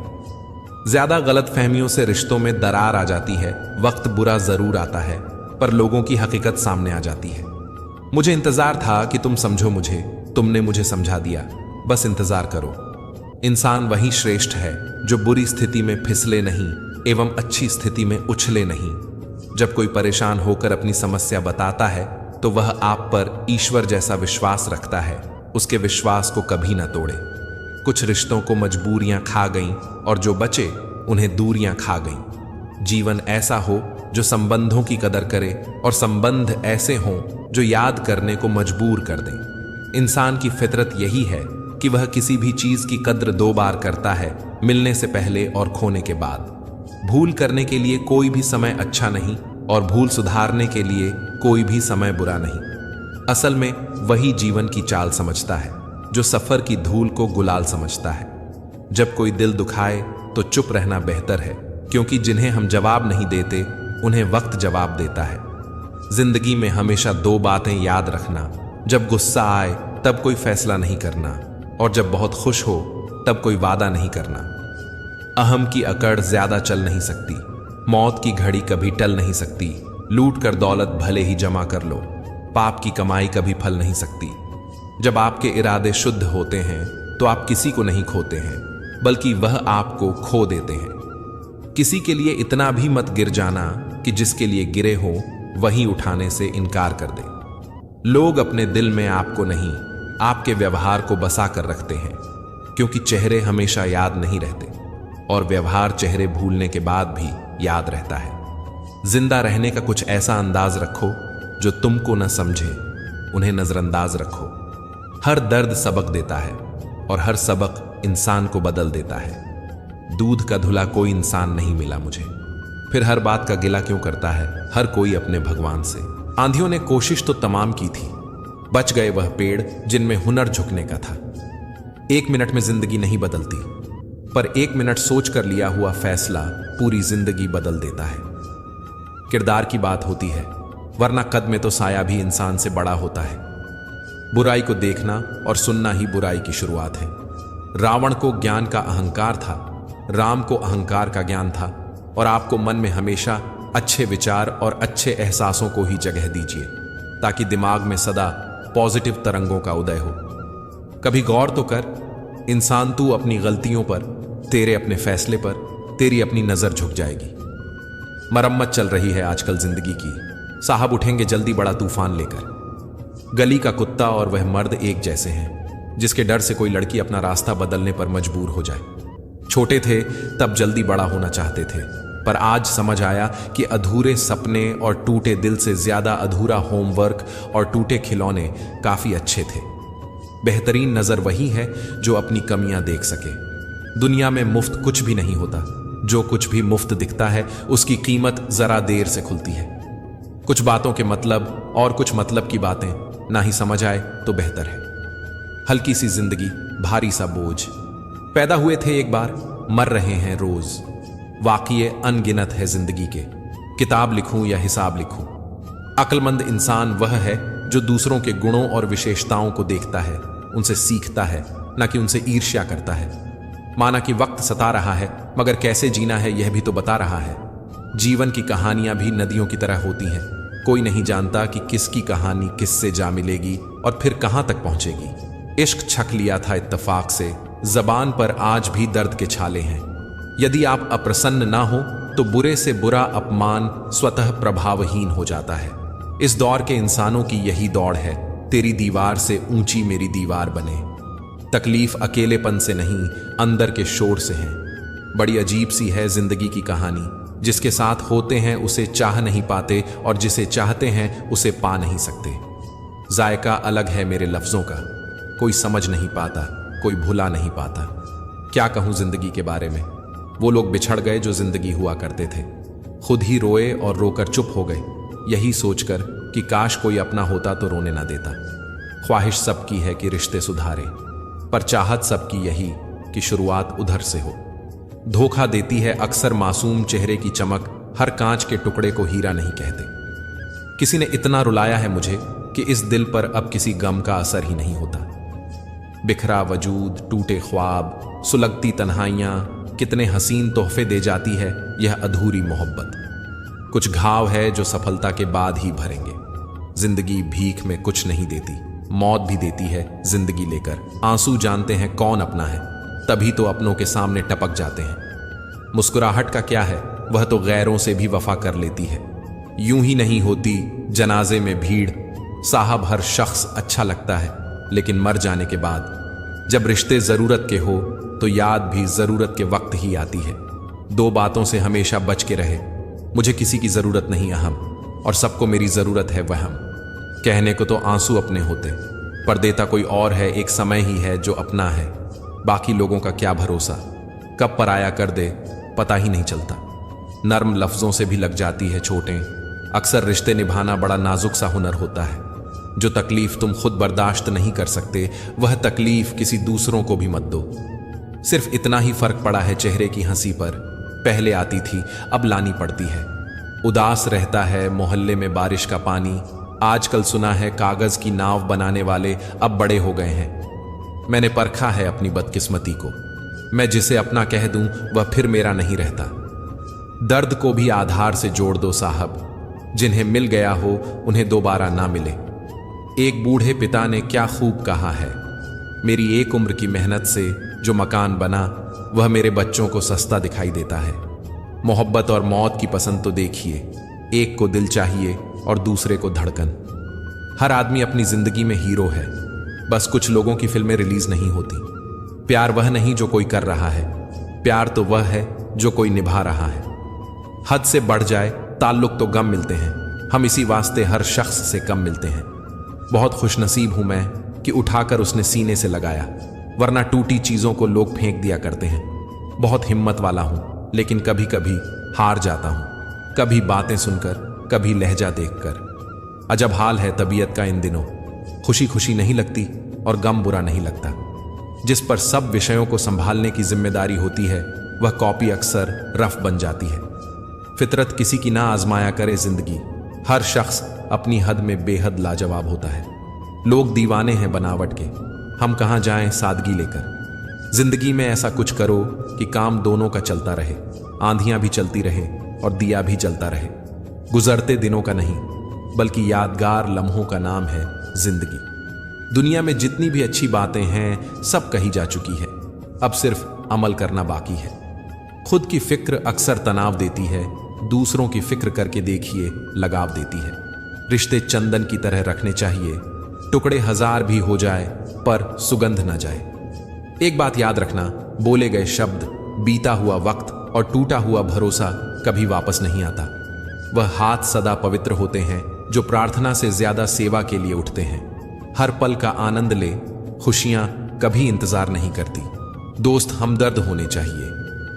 ज्यादा गलत फहमियों से रिश्तों में दरार आ जाती है। वक्त बुरा जरूर आता है, पर लोगों की हकीकत सामने आ जाती है। मुझे इंतजार था कि तुम समझो मुझे, तुमने मुझे समझा दिया, बस इंतजार करो। इंसान वही श्रेष्ठ है जो बुरी स्थिति में फिसले नहीं एवं अच्छी स्थिति में उछले नहीं। जब कोई परेशान होकर अपनी समस्या बताता है तो वह आप पर ईश्वर जैसा विश्वास रखता है, उसके विश्वास को कभी ना तोड़े। कुछ रिश्तों को मजबूरियां खा गईं और जो बचे उन्हें दूरियां खा गईं। जीवन ऐसा हो जो संबंधों की कदर करे और संबंध ऐसे हों जो याद करने को मजबूर कर दें। इंसान की फितरत यही है कि वह किसी भी चीज की कद्र दो बार करता है, मिलने से पहले और खोने के बाद। भूल करने के लिए कोई भी समय अच्छा नहीं और भूल सुधारने के लिए कोई भी समय बुरा नहीं। असल में वही जीवन की चाल समझता है जो सफर की धूल को गुलाल समझता है। जब कोई दिल दुखाए तो चुप रहना बेहतर है, क्योंकि जिन्हें हम जवाब नहीं देते उन्हें वक्त जवाब देता है। जिंदगी में हमेशा दो बातें याद रखना, जब गुस्सा आए तब कोई फैसला नहीं करना और जब बहुत खुश हो तब कोई वादा नहीं करना। अहम की अकड़ ज्यादा चल नहीं सकती, मौत की घड़ी कभी टल नहीं सकती। लूट कर दौलत भले ही जमा कर लो, पाप की कमाई कभी फल नहीं सकती। जब आपके इरादे शुद्ध होते हैं तो आप किसी को नहीं खोते हैं, बल्कि वह आपको खो देते हैं। किसी के लिए इतना भी मत गिर जाना कि जिसके लिए गिरे हो वही उठाने से इनकार कर दे। लोग अपने दिल में आपको नहीं, आपके व्यवहार को बसा कर रखते हैं, क्योंकि चेहरे हमेशा याद नहीं रहते और व्यवहार चेहरे भूलने के बाद भी याद रहता है। जिंदा रहने का कुछ ऐसा अंदाज रखो जो तुमको न समझे, उन्हें नजरअंदाज रखो। हर दर्द सबक देता है और हर सबक इंसान को बदल देता है। दूध का धुला कोई इंसान नहीं मिला मुझे, फिर हर बात का गिला क्यों करता है हर कोई अपने भगवान से। आंधियों ने कोशिश तो तमाम की थी, बच गए वह पेड़ जिनमें हुनर झुकने का था। एक मिनट में जिंदगी नहीं बदलती, पर एक मिनट सोच कर लिया हुआ फैसला पूरी जिंदगी बदल देता है। किरदार की बात होती है, वरना कद में तो साया भी इंसान से बड़ा होता है। बुराई को देखना और सुनना ही बुराई की शुरुआत है। रावण को ज्ञान का अहंकार था, राम को अहंकार का ज्ञान था। और आपको मन में हमेशा अच्छे विचार और अच्छे एहसासों को ही जगह दीजिए, ताकि दिमाग में सदा पॉजिटिव तरंगों का उदय हो। कभी गौर तो कर, इंसान तू अपनी गलतियों पर, तेरे अपने फैसले पर, तेरी अपनी नजर झुक जाएगी। मरम्मत चल रही है आजकल जिंदगी की, साहब उठेंगे जल्दी बड़ा तूफान लेकर। गली का कुत्ता और वह मर्द एक जैसे हैं, जिसके डर से कोई लड़की अपना रास्ता बदलने पर मजबूर हो जाए। छोटे थे तब जल्दी बड़ा होना चाहते थे, पर आज समझ आया कि अधूरे सपने और टूटे दिल से ज्यादा अधूरा होमवर्क और टूटे खिलौने काफी अच्छे थे। बेहतरीन नजर वही है जो अपनी कमियां देख सके। दुनिया में मुफ्त कुछ भी नहीं होता, जो कुछ भी मुफ्त दिखता है उसकी कीमत जरा देर से खुलती है। कुछ बातों के मतलब और कुछ मतलब की बातें ना ही समझ आए तो बेहतर है। हल्की सी जिंदगी, भारी सा बोझ। पैदा हुए थे एक बार, मर रहे हैं रोज। वाक़िए अनगिनत है जिंदगी के, किताब लिखूं या हिसाब लिखूं। अक्लमंद इंसान वह है जो दूसरों के गुणों और विशेषताओं को देखता है, उनसे सीखता है, न कि उनसे ईर्ष्या करता है। माना कि वक्त सता रहा है, मगर कैसे जीना है यह भी तो बता रहा है। जीवन की कहानियां भी नदियों की तरह होती हैं, कोई नहीं जानता कि किसकी कहानी किससे जा मिलेगी और फिर कहां तक पहुंचेगी। इश्क छक लिया था इत्तेफाक से, जबान पर आज भी दर्द के छाले हैं। यदि आप अप्रसन्न ना हो तो बुरे से बुरा अपमान स्वतः प्रभावहीन हो जाता है। इस दौर के इंसानों की यही दौड़ है, तेरी दीवार से ऊंची मेरी दीवार बने। तकलीफ अकेलेपन से नहीं, अंदर के शोर से है। बड़ी अजीब सी है जिंदगी की कहानी, जिसके साथ होते हैं उसे चाह नहीं पाते और जिसे चाहते हैं उसे पा नहीं सकते। जायका अलग है मेरे लफ्जों का, कोई समझ नहीं पाता, कोई भुला नहीं पाता। क्या कहूं जिंदगी के बारे में। वो लोग बिछड़ गए जो जिंदगी हुआ करते थे, खुद ही रोए और रोकर चुप हो गए, यही सोचकर कि काश कोई अपना होता तो रोने ना देता। ख्वाहिश सबकी है कि रिश्ते सुधारे, पर चाहत सबकी यही कि शुरुआत उधर से हो। धोखा देती है अक्सर मासूम चेहरे की चमक, हर कांच के टुकड़े को हीरा नहीं कहते। किसी ने इतना रुलाया है मुझे कि इस दिल पर अब किसी गम का असर ही नहीं होता। बिखरा वजूद, टूटे ख्वाब, सुलगती तन्हाइयां, कितने हसीन तोहफे दे जाती है यह अधूरी मोहब्बत। कुछ घाव है जो सफलता के बाद ही भरेंगे। जिंदगी भीख में कुछ नहीं देती, मौत भी देती है जिंदगी लेकर। आंसू जानते हैं कौन अपना है, तभी तो अपनों के सामने टपक जाते हैं। मुस्कुराहट का क्या है, वह तो गैरों से भी वफा कर लेती है। यूं ही नहीं होती जनाजे में भीड़। साहब हर शख्स अच्छा लगता है, लेकिन मर जाने के बाद जब रिश्ते जरूरत के हो तो याद भी जरूरत के वक्त ही आती है। दो बातों से हमेशा बच के रहे, मुझे किसी की जरूरत नहीं अहम, और सबको मेरी जरूरत है वहम। कहने को तो आंसू अपने होते, पर देता कोई और है। एक समय ही है जो अपना है, बाकी लोगों का क्या भरोसा, कब पराया कर दे पता ही नहीं चलता। नर्म लफ्जों से भी लग जाती है चोटें। अक्सर रिश्ते निभाना बड़ा नाजुक सा हुनर होता है। जो तकलीफ तुम खुद बर्दाश्त नहीं कर सकते, वह तकलीफ किसी दूसरों को भी मत दो। सिर्फ इतना ही फर्क पड़ा है चेहरे की हंसी पर, पहले आती थी अब लानी पड़ती है। उदास रहता है मोहल्ले में बारिश का पानी, आजकल सुना है कागज की नाव बनाने वाले अब बड़े हो गए हैं। मैंने परखा है अपनी बदकिस्मती को, मैं जिसे अपना कह दूं वह फिर मेरा नहीं रहता। दर्द को भी आधार से जोड़ दो साहब, जिन्हें मिल गया हो उन्हें दोबारा ना मिले। एक बूढ़े पिता ने क्या खूब कहा है, मेरी एक उम्र की मेहनत से जो मकान बना वह मेरे बच्चों को सस्ता दिखाई देता है। मोहब्बत और मौत की पसंद तो देखिए, एक को दिल चाहिए और दूसरे को धड़कन। हर आदमी अपनी जिंदगी में हीरो है, बस कुछ लोगों की फिल्में रिलीज नहीं होती। प्यार वह नहीं जो कोई कर रहा है, प्यार तो वह है जो कोई निभा रहा है। हद से बढ़ जाए ताल्लुक तो गम मिलते हैं, हम इसी वास्ते हर शख्स से कम मिलते हैं। बहुत खुशनसीब हूं मैं कि उठाकर उसने सीने से लगाया, वरना टूटी चीजों को लोग फेंक दिया करते हैं। बहुत हिम्मत वाला हूं, लेकिन कभी कभी हार जाता हूं, कभी बातें सुनकर, कभी लहजा देखकर। अजब हाल है तबीयत का इन दिनों, खुशी खुशी नहीं लगती और गम बुरा नहीं लगता। जिस पर सब विषयों को संभालने की जिम्मेदारी होती है, वह कॉपी अक्सर रफ बन जाती है। फितरत किसी की ना आजमाया करे जिंदगी, हर शख्स अपनी हद में बेहद लाजवाब होता है। लोग दीवाने हैं बनावट के, हम कहाँ जाएं सादगी लेकर। जिंदगी में ऐसा कुछ करो कि काम दोनों का चलता रहे, आंधियां भी चलती रहे और दिया भी जलता रहे। गुजरते दिनों का नहीं, बल्कि यादगार लम्हों का नाम है जिंदगी। दुनिया में जितनी भी अच्छी बातें हैं सब कही जा चुकी है, अब सिर्फ अमल करना बाकी है। खुद की फिक्र अक्सर तनाव देती है, दूसरों की फिक्र करके देखिए लगाव देती है। रिश्ते चंदन की तरह रखने चाहिए, टुकड़े हजार भी हो जाए पर सुगंध ना जाए। एक बात याद रखना, बोले गए शब्द, बीता हुआ वक्त और टूटा हुआ भरोसा कभी वापस नहीं आता। वह हाथ सदा पवित्र होते हैं जो प्रार्थना से ज्यादा सेवा के लिए उठते हैं। हर पल का आनंद ले, खुशियां कभी इंतजार नहीं करती। दोस्त हमदर्द होने चाहिए,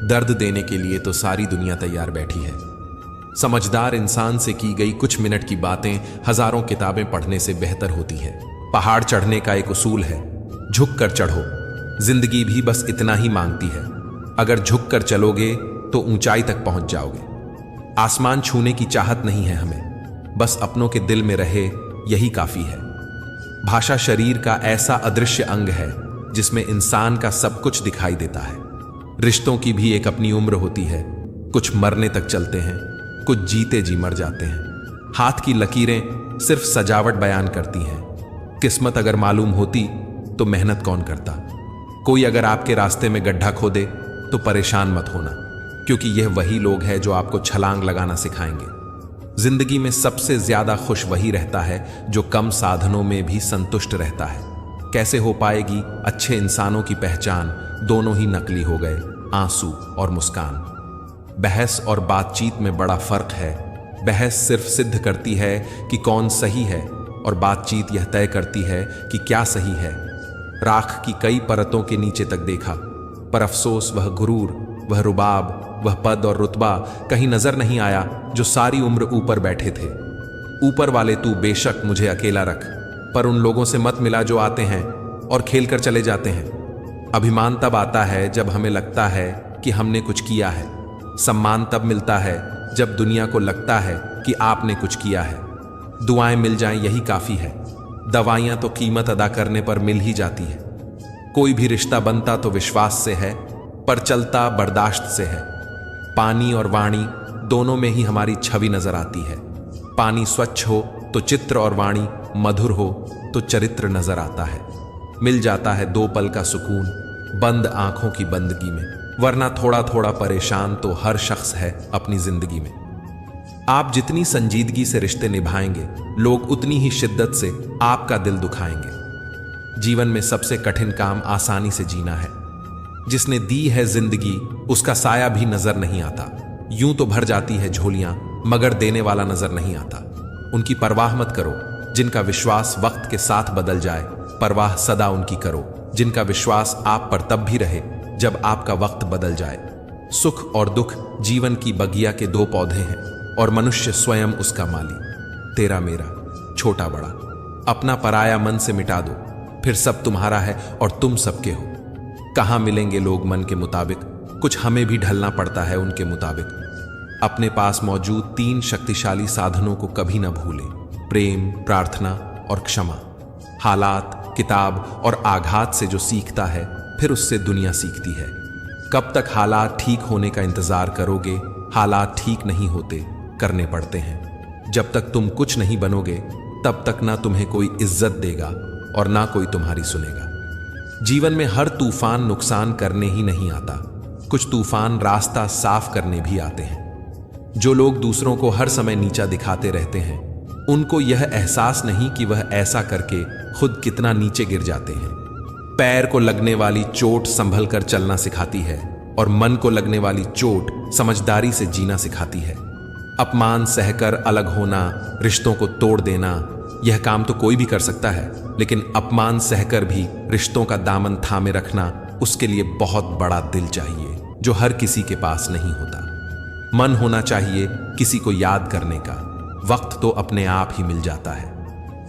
दर्द देने के लिए तो सारी दुनिया तैयार बैठी है। समझदार इंसान से की गई कुछ मिनट की बातें हजारों किताबें पढ़ने से बेहतर होती है। पहाड़ चढ़ने का एक उसूल है, झुक कर चढ़ो। जिंदगी भी बस इतना ही मांगती है, अगर झुक कर चलोगे तो ऊंचाई तक पहुंच जाओगे। आसमान छूने की चाहत नहीं है हमें, बस अपनों के दिल में रहे यही काफी है। भाषा शरीर का ऐसा अदृश्य अंग है जिसमें इंसान का सब कुछ दिखाई देता है। रिश्तों की भी एक अपनी उम्र होती है, कुछ मरने तक चलते हैं, कुछ जीते जी मर जाते हैं। हाथ की लकीरें सिर्फ सजावट बयान करती हैं, किस्मत अगर मालूम होती तो मेहनत कौन करता। कोई अगर आपके रास्ते में गड्ढा खोदे तो परेशान मत होना, क्योंकि यह वही लोग हैं जो आपको छलांग लगाना सिखाएंगे। जिंदगी में सबसे ज्यादा खुश वही रहता है जो कम साधनों में भी संतुष्ट रहता है। कैसे हो पाएगी अच्छे इंसानों की पहचान, दोनों ही नकली हो गए, आंसू और मुस्कान। बहस और बातचीत में बड़ा फर्क है। बहस सिर्फ सिद्ध करती है कि कौन सही है और बातचीत यह तय करती है कि क्या सही है। राख की कई परतों के नीचे तक देखा, पर अफसोस वह गुरूर, वह रुबाब, वह पद और रुतबा कहीं नजर नहीं आया जो सारी उम्र ऊपर बैठे थे। ऊपर वाले तू बेशक मुझे अकेला रख, पर उन लोगों से मत मिला जो आते हैं और खेल कर चले जाते हैं। अभिमान तब आता है जब हमें लगता है कि हमने कुछ किया है। सम्मान तब मिलता है जब दुनिया को लगता है कि आपने कुछ किया है। दुआएं मिल जाएं यही काफी है, दवाइयां तो कीमत अदा करने पर मिल ही जाती है। कोई भी रिश्ता बनता तो विश्वास से है, पर चलता बर्दाश्त से है। पानी और वाणी दोनों में ही हमारी छवि नजर आती है। पानी स्वच्छ हो तो चित्र और वाणी मधुर हो तो चरित्र नजर आता है। मिल जाता है दो पल का सुकून बंद आंखों की बंदगी में, वरना थोड़ा थोड़ा परेशान तो हर शख्स है अपनी जिंदगी में। आप जितनी संजीदगी से रिश्ते निभाएंगे, लोग उतनी ही शिद्दत से आपका दिल दुखाएंगे। जीवन में सबसे कठिन काम आसानी से जीना है। जिसने दी है जिंदगी उसका साया भी नजर नहीं आता। यूं तो भर जाती है झोलियां, मगर देने वाला नजर नहीं आता। उनकी परवाह मत करो जिनका विश्वास वक्त के साथ बदल जाए, परवाह सदा उनकी करो जिनका विश्वास आप पर तब भी रहे जब आपका वक्त बदल जाए। सुख और दुख जीवन की बगिया के दो पौधे हैं और मनुष्य स्वयं उसका माली। तेरा मेरा, छोटा बड़ा, अपना पराया मन से मिटा दो, फिर सब तुम्हारा है और तुम सबके हो। कहाँ मिलेंगे लोग मन के मुताबिक, कुछ हमें भी ढलना पड़ता है उनके मुताबिक। अपने पास मौजूद 3 शक्तिशाली साधनों को कभी न भूलें, प्रेम, प्रार्थना और क्षमा। हालात, किताब और आघात से जो सीखता है फिर उससे दुनिया सीखती है। कब तक हालात ठीक होने का इंतजार करोगे? हालात ठीक नहीं होते, करने पड़ते हैं। जब तक तुम कुछ नहीं बनोगे तब तक ना तुम्हें कोई इज्जत देगा और ना कोई तुम्हारी सुनेगा। जीवन में हर तूफान नुकसान करने ही नहीं आता, कुछ तूफान रास्ता साफ करने भी आते हैं। जो लोग दूसरों को हर समय नीचा दिखाते रहते हैं, उनको यह एहसास नहीं कि वह ऐसा करके खुद कितना नीचे गिर जाते हैं। पैर को लगने वाली चोट संभल कर चलना सिखाती है और मन को लगने वाली चोट समझदारी से जीना सिखाती है। अपमान सहकर अलग होना, रिश्तों को तोड़ देना, यह काम तो कोई भी कर सकता है, लेकिन अपमान सहकर भी रिश्तों का दामन थामे रखना, उसके लिए बहुत बड़ा दिल चाहिए जो हर किसी के पास नहीं होता। मन होना चाहिए किसी को याद करने का, वक्त तो अपने आप ही मिल जाता है।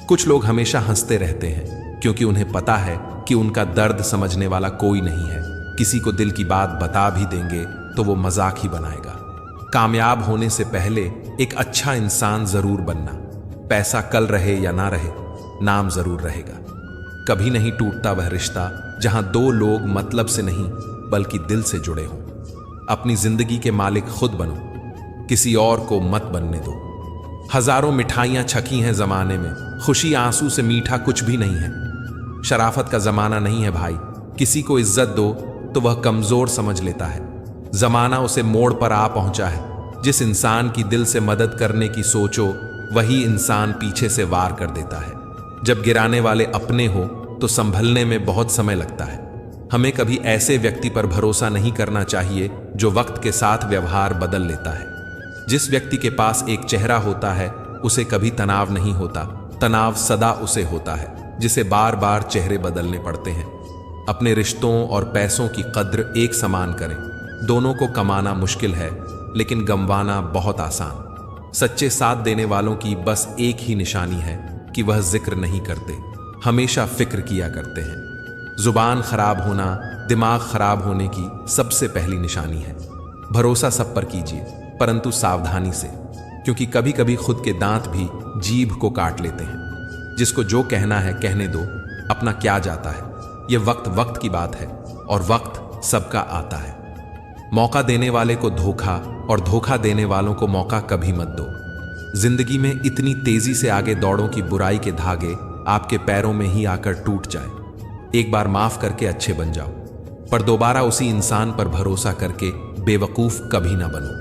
कुछ लोग हमेशा हंसते रहते हैं, क्योंकि उन्हें पता है कि उनका दर्द समझने वाला कोई नहीं है। किसी को दिल की बात बता भी देंगे तो वो मजाक ही बनाएगा। कामयाब होने से पहले एक अच्छा इंसान जरूर बनना। पैसा कल रहे या ना रहे, नाम जरूर रहेगा। कभी नहीं टूटता वह रिश्ता जहां दो लोग मतलब से नहीं बल्कि दिल से जुड़े हों। अपनी जिंदगी के मालिक खुद बनो, किसी और को मत बनने दो। हजारों मिठाइयां छकी हैं जमाने में, खुशी आंसू से मीठा कुछ भी नहीं है। शराफत का जमाना नहीं है भाई, किसी को इज्जत दो तो वह कमजोर समझ लेता है। जमाना उसे मोड़ पर आ पहुंचा है। जिस इंसान की दिल से मदद करने की सोचो वही इंसान पीछे से वार कर देता है। जब गिराने वाले अपने हो तो संभलने में बहुत समय लगता है। हमें कभी ऐसे व्यक्ति पर भरोसा नहीं करना चाहिए जो वक्त के साथ व्यवहार बदल लेता है। जिस व्यक्ति के पास एक चेहरा होता है उसे कभी तनाव नहीं होता, तनाव सदा उसे होता है जिसे बार बार चेहरे बदलने पड़ते हैं। अपने रिश्तों और पैसों की कद्र एक समान करें। दोनों को कमाना मुश्किल है लेकिन गंवाना बहुत आसान। सच्चे साथ देने वालों की बस एक ही निशानी है कि वह जिक्र नहीं करते, हमेशा फिक्र किया करते हैं। जुबान खराब होना दिमाग खराब होने की सबसे पहली निशानी है। भरोसा सब पर कीजिए परंतु सावधानी से, क्योंकि कभी कभी खुद के दांत भी जीभ को काट लेते हैं। जिसको जो कहना है कहने दो, अपना क्या जाता है। यह वक्त की बात है और वक्त सबका आता है। मौका देने वाले को धोखा और धोखा देने वालों को मौका कभी मत दो। जिंदगी में इतनी तेजी से आगे दौड़ो कि बुराई के धागे आपके पैरों में ही आकर टूट जाए। एक बार माफ करके अच्छे बन जाओ, पर दोबारा उसी इंसान पर भरोसा करके बेवकूफ कभी ना बनो।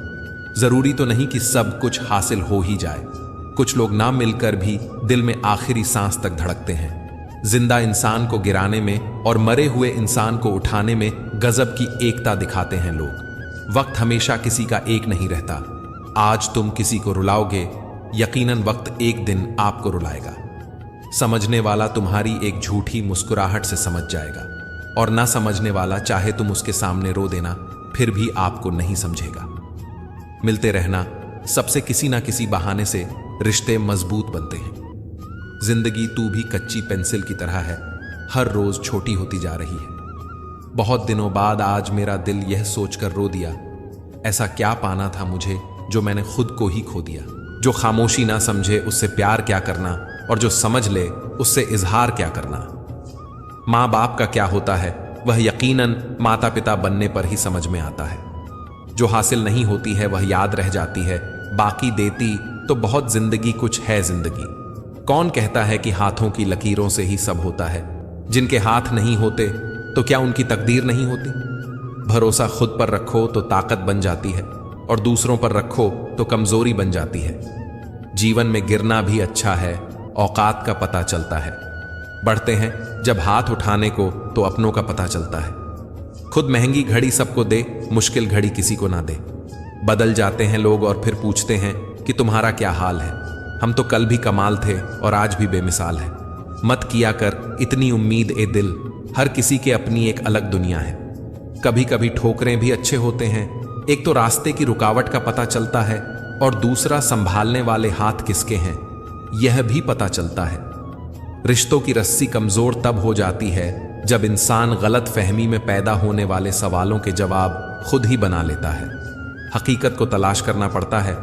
जरूरी तो नहीं कि सब कुछ हासिल हो ही जाए। कुछ लोग ना मिलकर भी दिल में आखिरी सांस तक धड़कते हैं। जिंदा इंसान को गिराने में और मरे हुए इंसान को उठाने में गजब की एकता दिखाते हैं लोग। वक्त हमेशा किसी का एक नहीं रहता। आज तुम किसी को रुलाओगे, यकीनन वक्त एक दिन आपको रुलाएगा। समझने वाला तुम्हारी एक झूठी मुस्कुराहट से समझ जाएगा और ना समझने वाला चाहे तुम उसके सामने रो देना फिर भी आपको नहीं समझेगा। मिलते रहना, सबसे किसी ना किसी बहाने से रिश्ते मजबूत बनते हैं। जिंदगी तू भी कच्ची पेंसिल की तरह है, हर रोज छोटी होती जा रही है। बहुत दिनों बाद आज मेरा दिल यह सोचकर रो दिया, ऐसा क्या पाना था मुझे जो मैंने खुद को ही खो दिया। जो खामोशी ना समझे उससे प्यार क्या करना, और जो समझ ले उससे इजहार क्या करना। माँ बाप का क्या होता है वह यकीनन माता पिता बनने पर ही समझ में आता है। जो हासिल नहीं होती है वह याद रह जाती है, बाकी देती तो बहुत जिंदगी कुछ है जिंदगी। कौन कहता है कि हाथों की लकीरों से ही सब होता है। जिनके हाथ नहीं होते तो क्या उनकी तकदीर नहीं होती। भरोसा खुद पर रखो तो ताकत बन जाती है और दूसरों पर रखो तो कमजोरी बन जाती है। जीवन में गिरना भी अच्छा है, औकात का पता चलता है। बढ़ते हैं जब हाथ उठाने को तो अपनों का पता चलता है। खुद महंगी घड़ी सबको दे, मुश्किल घड़ी किसी को ना दे। बदल जाते हैं लोग और फिर पूछते हैं कि तुम्हारा क्या हाल है। हम तो कल भी कमाल थे और आज भी बेमिसाल है। मत किया कर इतनी उम्मीद ए दिल, हर किसी के अपनी एक अलग दुनिया है। कभी कभी ठोकरें भी अच्छे होते हैं। एक तो रास्ते की रुकावट का पता चलता है और दूसरा संभालने वाले हाथ किसके हैं यह भी पता चलता है। रिश्तों की रस्सी कमजोर तब हो जाती है जब इंसान गलत फहमी में पैदा होने वाले सवालों के जवाब खुद ही बना लेता है। हकीकत को तलाश करना पड़ता है,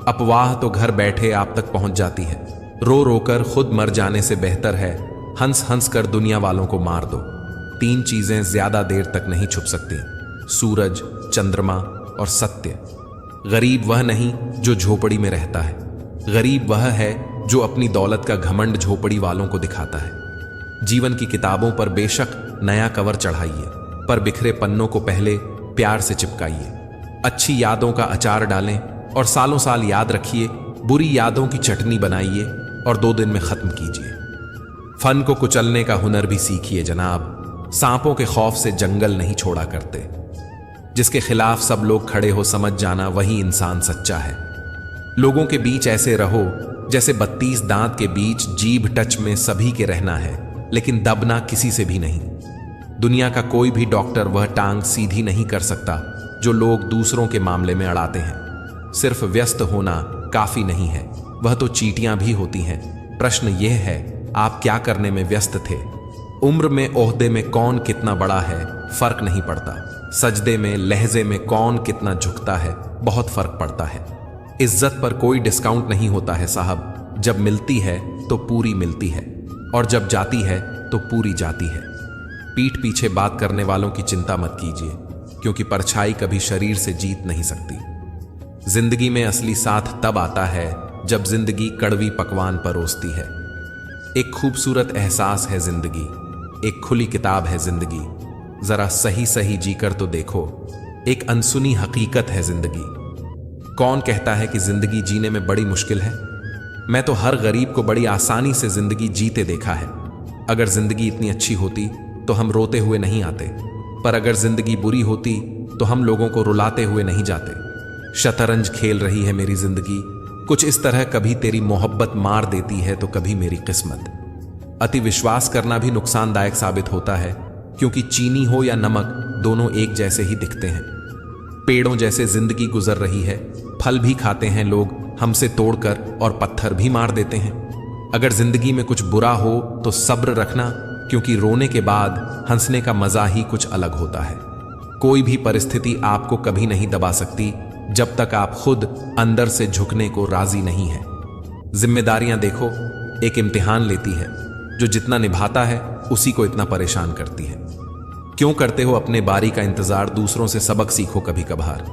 अफवाह तो घर बैठे आप तक पहुंच जाती है। रो रोकर खुद मर जाने से बेहतर है हंस हंस कर दुनिया वालों को मार दो। 3 चीजें ज्यादा देर तक नहीं छुप सकती, सूरज, चंद्रमा और सत्य। गरीब वह नहीं जो झोपड़ी में रहता है, गरीब वह है जो अपनी दौलत का घमंड झोपड़ी वालों को दिखाता है। जीवन की किताबों पर बेशक नया कवर चढ़ाइए, पर बिखरे पन्नों को पहले प्यार से चिपकाइए। अच्छी यादों का अचार डालें और सालों साल याद रखिए। बुरी यादों की चटनी बनाइए और 2 दिन में खत्म कीजिए। फन को कुचलने का हुनर भी सीखिए जनाब। सांपों के खौफ से जंगल नहीं छोड़ा करते। जिसके खिलाफ सब लोग खड़े हो समझ जाना वही इंसान सच्चा है। लोगों के बीच ऐसे रहो जैसे 32 दांत के बीच जीभ टच में सभी के रहना है, लेकिन दबना किसी से भी नहीं। दुनिया का कोई भी डॉक्टर वह टांग सीधी नहीं कर सकता जो लोग दूसरों के मामले में अड़ाते हैं। सिर्फ व्यस्त होना काफी नहीं है, वह तो चींटियां भी होती हैं। प्रश्न यह है आप क्या करने में व्यस्त थे। उम्र में ओहदे में कौन कितना बड़ा है फर्क नहीं पड़ता, सजदे में लहजे में कौन कितना झुकता है बहुत फर्क पड़ता है। इज्जत पर कोई डिस्काउंट नहीं होता है साहब, जब मिलती है तो पूरी मिलती है और जब जाती है तो पूरी जाती है। पीठ पीछे बात करने वालों की चिंता मत कीजिए, क्योंकि परछाई कभी शरीर से जीत नहीं सकती। जिंदगी में असली साथ तब आता है जब जिंदगी कड़वी पकवान परोसती है। एक खूबसूरत एहसास है जिंदगी, एक खुली किताब है जिंदगी, जरा सही सही जीकर तो देखो, एक अनसुनी हकीकत है जिंदगी। कौन कहता है कि जिंदगी जीने में बड़ी मुश्किल है? मैं तो हर गरीब को बड़ी आसानी से जिंदगी जीते देखा है। अगर जिंदगी इतनी अच्छी होती तो हम रोते हुए नहीं आते, पर अगर जिंदगी बुरी होती तो हम लोगों को रुलाते हुए नहीं जाते। शतरंज खेल रही है मेरी जिंदगी, कुछ इस तरह, कभी तेरी मोहब्बत मार देती है तो कभी मेरी किस्मत। अति विश्वास करना भी नुकसानदायक साबित होता है, क्योंकि चीनी हो या नमक दोनों एक जैसे ही दिखते हैं। पेड़ों जैसे जिंदगी गुजर रही है, फल भी खाते हैं लोग हमसे तोड़कर और पत्थर भी मार देते हैं। अगर जिंदगी में कुछ बुरा हो तो सब्र रखना, क्योंकि रोने के बाद हंसने का मजा ही कुछ अलग होता है। कोई भी परिस्थिति आपको कभी नहीं दबा सकती जब तक आप खुद अंदर से झुकने को राजी नहीं है। जिम्मेदारियां देखो, एक इम्तिहान लेती है, जो जितना निभाता है उसी को इतना परेशान करती है। क्यों करते हो अपने बारी का इंतजार, दूसरों से सबक सीखो कभी कभार।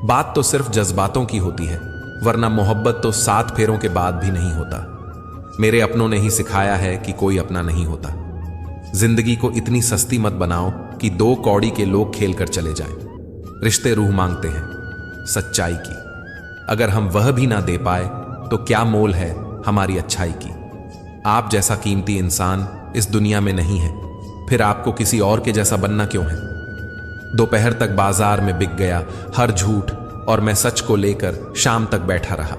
बात तो सिर्फ जज्बातों की होती है, वरना मोहब्बत तो 7 फेरों के बाद भी नहीं होता। मेरे अपनों ने ही सिखाया है कि कोई अपना नहीं होता। जिंदगी को इतनी सस्ती मत बनाओ कि 2 कौड़ी के लोग खेल कर चले जाएं। रिश्ते रूह मांगते हैं सच्चाई की, अगर हम वह भी ना दे पाए तो क्या मोल है हमारी अच्छाई की। आप जैसा कीमती इंसान इस दुनिया में नहीं है, फिर आपको किसी और के जैसा बनना क्यों है। दोपहर तक बाजार में बिक गया हर झूठ, और मैं सच को लेकर शाम तक बैठा रहा।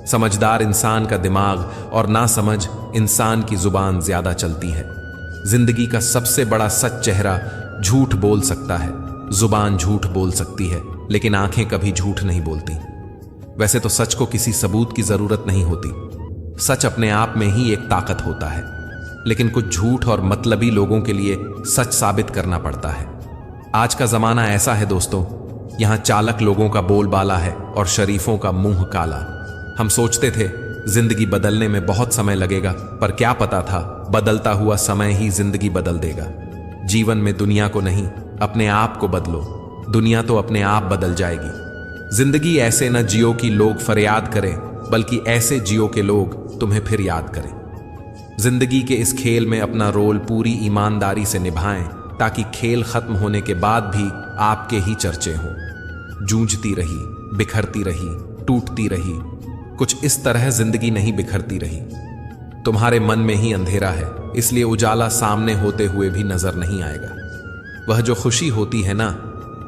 समझदार इंसान का दिमाग और ना समझ इंसान की जुबान ज्यादा चलती है। जिंदगी का सबसे बड़ा सच चेहरा झूठ बोल सकता है, जुबान झूठ बोल सकती है, लेकिन आंखें कभी झूठ नहीं बोलती। वैसे तो सच को किसी सबूत की जरूरत नहीं होती, सच अपने आप में ही एक ताकत होता है, लेकिन कुछ झूठ और मतलबी लोगों के लिए सच साबित करना पड़ता है। आज का जमाना ऐसा है दोस्तों, यहां चालक लोगों का बोलबाला है और शरीफों का मुंह काला। हम सोचते थे जिंदगी बदलने में बहुत समय लगेगा, पर क्या पता था बदलता हुआ समय ही जिंदगी बदल देगा। जीवन में दुनिया को नहीं, अपने आप को बदलो, दुनिया तो अपने आप बदल जाएगी। जिंदगी ऐसे न जियो कि लोग फरियाद करें, बल्कि ऐसे जियो के लोग तुम्हें फिर याद करें। जिंदगी के इस खेल में अपना रोल पूरी ईमानदारी से निभाएं, ताकि खेल खत्म होने के बाद भी आपके ही चर्चे हों। जूझती रही, बिखरती रही, टूटती रही, कुछ इस तरह जिंदगी नहीं बिखरती रही। तुम्हारे मन में ही अंधेरा है, इसलिए उजाला सामने होते हुए भी नजर नहीं आएगा। वह जो खुशी होती है ना,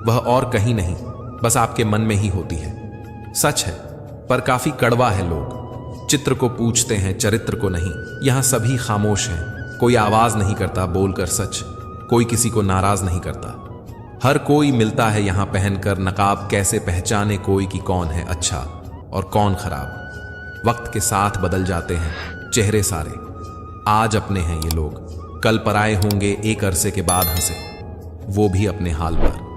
वह और कहीं नहीं, बस आपके मन में ही होती है। सच है, पर काफी कड़वा है। लोग चित्र को पूछते हैं, चरित्र को नहीं। यहां सभी खामोश हैं, कोई आवाज नहीं करता बोलकर सच, कोई किसी को नाराज नहीं करता। हर कोई मिलता है यहां पहनकर नकाब, कैसे पहचाने कोई कि कौन है अच्छा और कौन खराब। वक्त के साथ बदल जाते हैं चेहरे सारे, आज अपने हैं ये लोग, कल पराए होंगे एक अरसे के बाद हंसे, वो भी अपने हाल पर।